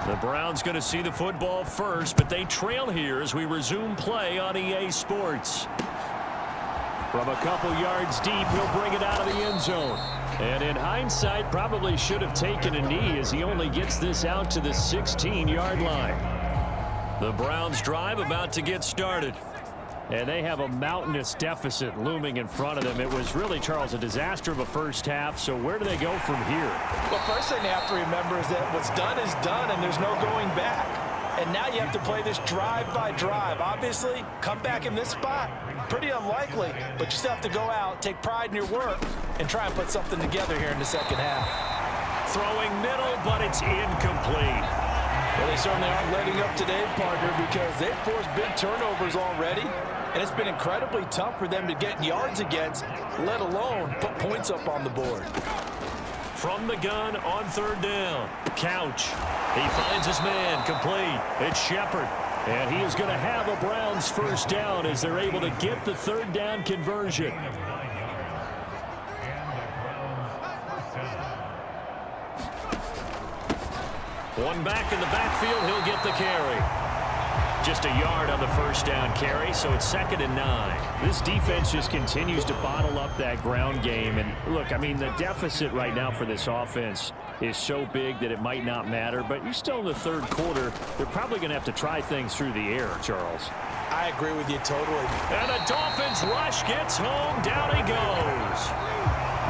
The Browns going to see the football first, but they trail here as we resume play on EA Sports. From a couple yards deep, he'll bring it out of the end zone. And in hindsight, probably should have taken a knee as he only gets this out to the 16-yard line. The Browns drive about to get started. And they have a mountainous deficit looming in front of them. It was really, Charles, a disaster of a first half. So where do they go from here? Well, first thing they have to remember is that what's done is done, and there's no going back. And now you have to play this drive by drive. Obviously, come back in this spot, pretty unlikely. But you still have to go out, take pride in your work, and try and put something together here in the second half. Throwing middle, but it's incomplete. Well, they certainly aren't letting up today, partner, because they've forced big turnovers already. And it's been incredibly tough for them to get yards against, let alone put points up on the board. From the gun on third down. Couch. He finds his man complete. It's Shepard. And he is going to have a Browns first down as they're able to get the third down conversion. One back in the backfield. He'll get the carry. Just a yard on the first down carry, so it's 2nd and 9. This defense just continues to bottle up that ground game. And look, I mean, the deficit right now for this offense is so big that it might not matter. But you're still in the third quarter. They're probably going to have to try things through the air, Charles. I agree with you totally. And the Dolphins rush gets home. Down he goes.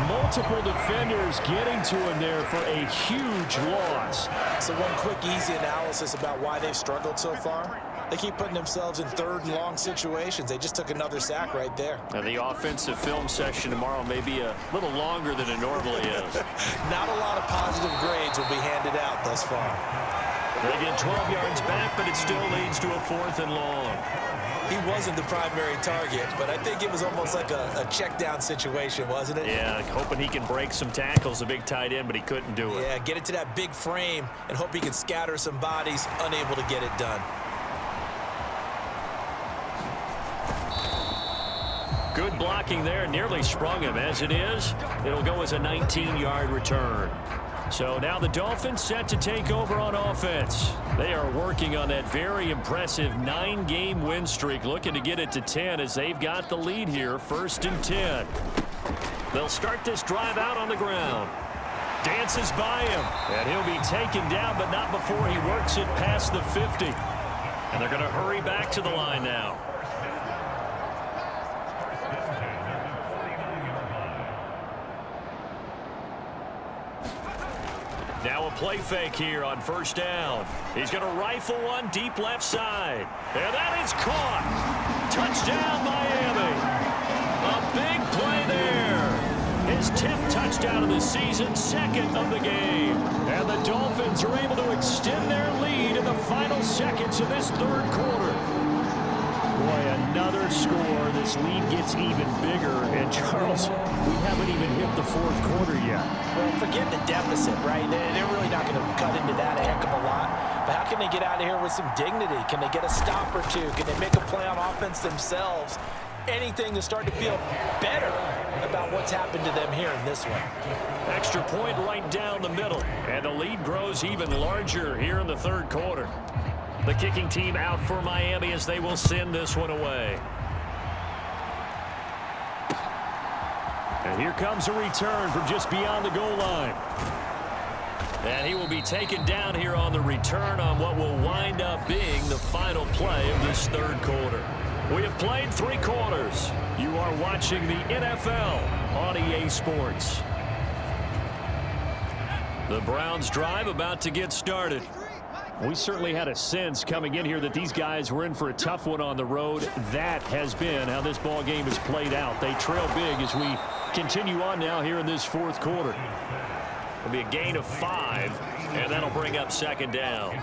Multiple defenders getting to him there for a huge loss. So one quick, easy analysis about why they've struggled so far. They keep putting themselves in third and long situations. They just took another sack right there. Now the offensive film session tomorrow may be a little longer than it normally is. Not a lot of positive grades will be handed out thus far. They get 12 yards back, but it still leads to a 4th and long. He wasn't the primary target, but I think it was almost like a check down situation, wasn't it? Yeah, hoping he can break some tackles, a big tight end, but he couldn't do it. Yeah, get it to that big frame and hope he can scatter some bodies, unable to get it done. Good blocking there, nearly sprung him. As it is, it'll go as a 19-yard return. So now the Dolphins set to take over on offense. They are working on that very impressive 9-game win streak, looking to get it to 10 as they've got the lead here, 1st and 10. They'll start this drive out on the ground. Dances by him, and he'll be taken down, but not before he works it past the 50. And they're going to hurry back to the line now. Now a play fake here on first down. He's going to rifle one deep left side. And that is caught. Touchdown, Miami. A big play there. His 10th touchdown of the season, 2nd of the game. And the Dolphins are able to extend their lead in the final seconds of this third quarter. Boy, another score. This lead gets even bigger. And, Charles, we haven't even hit the 4th quarter yet. Well, forget the deficit, right? They're really not going to cut into that a heck of a lot. But how can they get out of here with some dignity? Can they get a stop or two? Can they make a play on offense themselves? Anything to start to feel better about what's happened to them here in this one. Extra point right down the middle. And the lead grows even larger here in the third quarter. The kicking team out for Miami as they will send this one away. And here comes a return from just beyond the goal line. And he will be taken down here on the return on what will wind up being the final play of this third quarter. We have played 3 quarters. You are watching the NFL on EA Sports. The Browns drive about to get started. We certainly had a sense coming in here that these guys were in for a tough one on the road. That has been how this ball game has played out. They trail big as we continue on now here in this 4th quarter. It'll be a gain of 5, and that'll bring up 2nd down.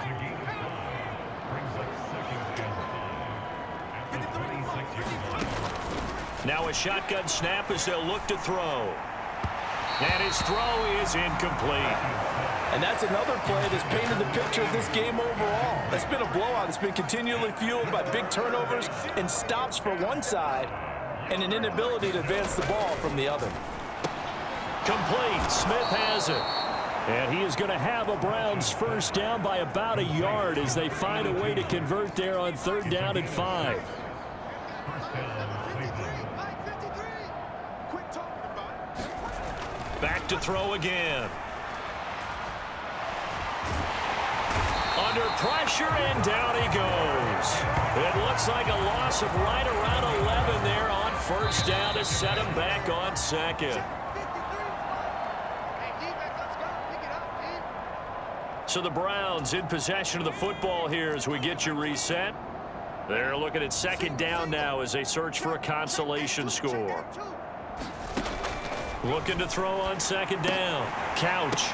Now a shotgun snap as they'll look to throw. And his throw is incomplete. And that's another play that's painted the picture of this game overall. It's been a blowout. It's been continually fueled by big turnovers and stops for one side and an inability to advance the ball from the other. Complete. Smith has it. And he is going to have a Browns first down by about a yard as they find a way to convert there on 3rd down and 5. Back to throw again. Under pressure, and down he goes. It looks like a loss of right around 11 there on 1st down to set him back on 2nd. So the Browns in possession of the football here as we get you reset. They're looking at 2nd down now as they search for a consolation score. Looking to throw on 2nd down. Couch.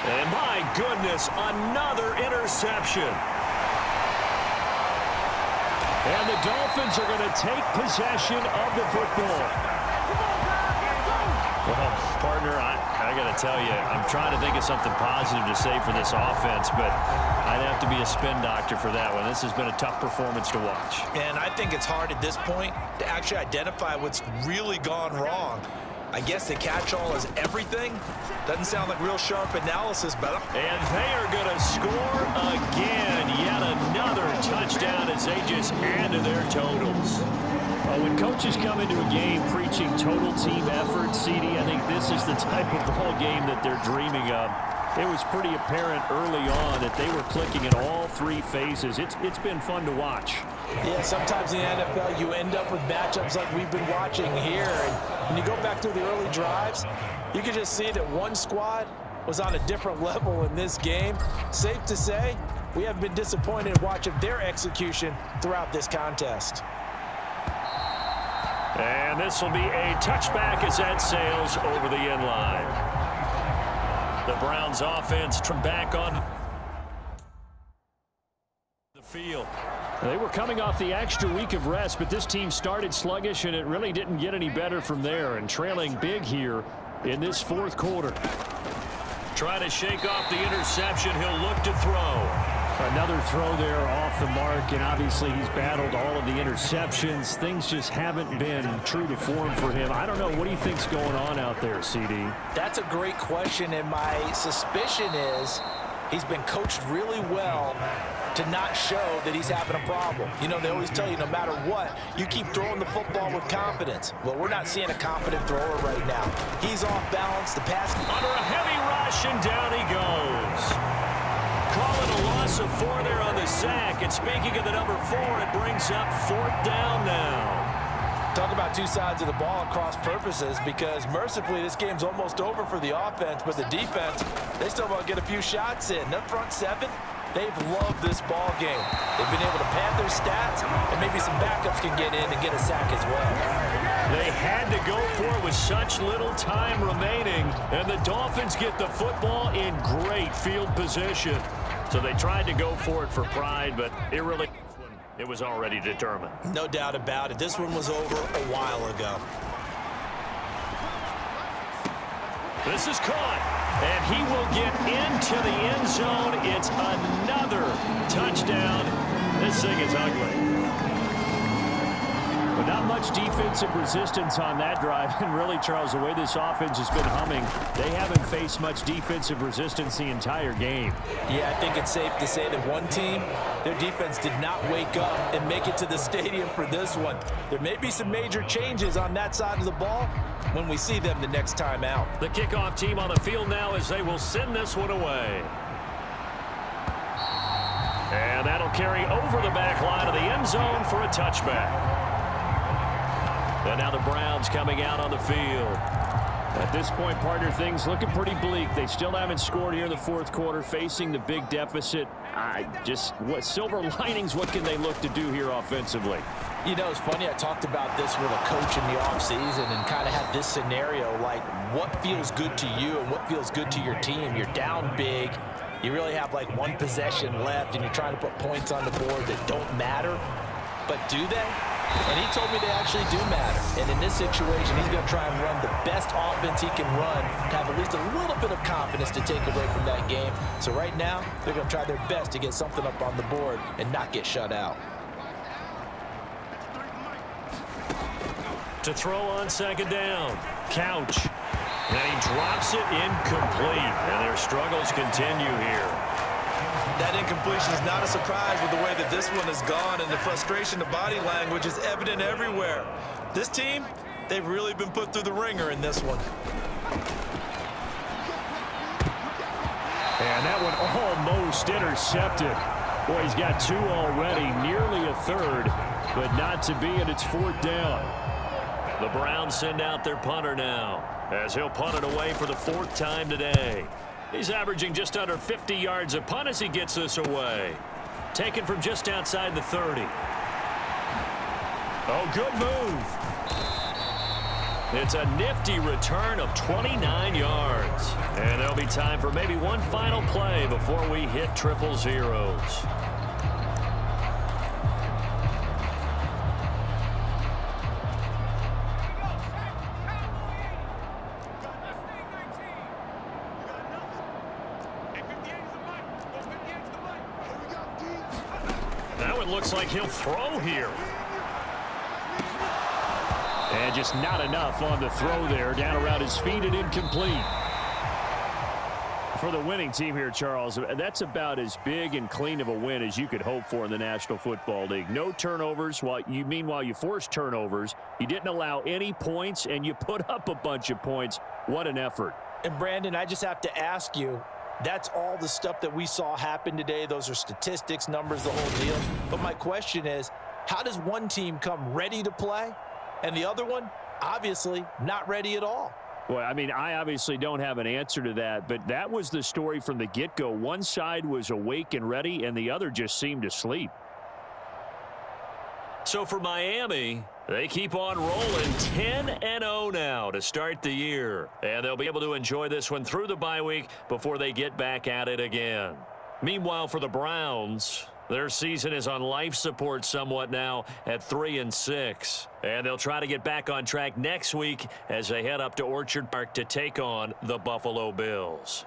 And my goodness, another interception. And the Dolphins are going to take possession of the football. Well, partner, I got to tell you, I'm trying to think of something positive to say for this offense, but I'd have to be a spin doctor for that one. This has been a tough performance to watch. And I think it's hard at this point to actually identify what's really gone wrong. I guess the catch-all is everything. Doesn't sound like real sharp analysis, but... And they are going to score again. Yet another touchdown as they just add to their totals. When coaches come into a game preaching total team effort, CD, I think this is the type of ball game that they're dreaming of. It was pretty apparent early on that they were clicking in all 3 phases. It's been fun to watch. Yeah, sometimes in the NFL you end up with matchups like we've been watching here. And when you go back to the early drives, you can just see that one squad was on a different level in this game. Safe to say, we have been disappointed in watching their execution throughout this contest. And this will be a touchback as that sails over the end line. The Browns offense back on the field. They were coming off the extra week of rest, but this team started sluggish, and it really didn't get any better from there. And trailing big here in this 4th quarter. Trying to shake off the interception. He'll look to throw. Another throw there off the mark, and obviously he's battled all of the interceptions. Things just haven't been true to form for him. I don't know. What do you think's going on out there, CD? That's a great question, and my suspicion is he's been coached really well to not show that he's having a problem. You know, they always tell you no matter what, you keep throwing the football with confidence. Well, we're not seeing a confident thrower right now. He's off balance. The pass under a heavy rush, and down he goes. Calling a loss of 4 there on the sack. And speaking of the number 4, it brings up 4th down now. Talk about 2 sides of the ball at cross purposes, because mercifully this game's almost over for the offense, but the defense, they still want to get a few shots in. That front 7, they've loved this ball game. They've been able to pad their stats, and maybe some backups can get in and get a sack as well. They had to go for it with such little time remaining, and the Dolphins get the football in great field position. So they tried to go for it for pride, but it was already determined. No doubt about it. This one was over a while ago. This is caught, and he will get into the end zone. It's another touchdown. This thing is ugly. But not much defensive resistance on that drive. And really, Charles, the way this offense has been humming, they haven't faced much defensive resistance the entire game. Yeah, I think it's safe to say that one team, their defense did not wake up and make it to the stadium for this one. There may be some major changes on that side of the ball when we see them the next time out. The kickoff team on the field now as they will send this one away. And that'll carry over the back line of the end zone for a touchback. And now the Browns coming out on the field. At this point, partner, things looking pretty bleak. They still haven't scored here in the 4th quarter, facing the big deficit. What silver linings, what can they look to do here offensively? You know, it's funny, I talked about this with a coach in the offseason and kind of had this scenario, like what feels good to you and what feels good to your team. You're down big. You really have like 1 possession left, and you're trying to put points on the board that don't matter. But do they? And he told me they actually do matter. And in this situation, he's going to try and run the best offense he can run to have at least a little bit of confidence to take away from that game. So right now, they're going to try their best to get something up on the board and not get shut out. To throw on 2nd down. Couch. And he drops it incomplete, and their struggles continue here. That incompletion is not a surprise with the way that this one has gone, and the frustration, the body language is evident everywhere. This team, they've really been put through the ringer in this one. And that one almost intercepted. Boy, he's got two already, nearly a third, but not to be, and it's fourth down. The Browns send out their punter now, as he'll punt it away for the fourth time today. He's averaging just under 50 yards a punt as he gets this away. Taken from just outside the 30. Oh, good move. It's a nifty return of 29 yards. And there'll be time for maybe one final play before we hit triple zeros. Now it looks like he'll throw here. And just not enough on the throw there. Down around his feet and incomplete. For the winning team here, Charles, that's about as big and clean of a win as you could hope for in the National Football League. No turnovers. Meanwhile, you forced turnovers. You didn't allow any points, and you put up a bunch of points. What an effort. And, Brandon, I just have to ask you, that's all the stuff that we saw happen today. Those are statistics, numbers, the whole deal. But my question is, how does one team come ready to play and the other one, obviously, not ready at all? Well, I mean, I obviously don't have an answer to that, but that was the story from the get-go. One side was awake and ready, and the other just seemed to sleep. So for Miami, they keep on rolling 10-0 now to start the year. And they'll be able to enjoy this one through the bye week before they get back at it again. Meanwhile, for the Browns, their season is on life support somewhat now at 3-6. And they'll try to get back on track next week as they head up to Orchard Park to take on the Buffalo Bills.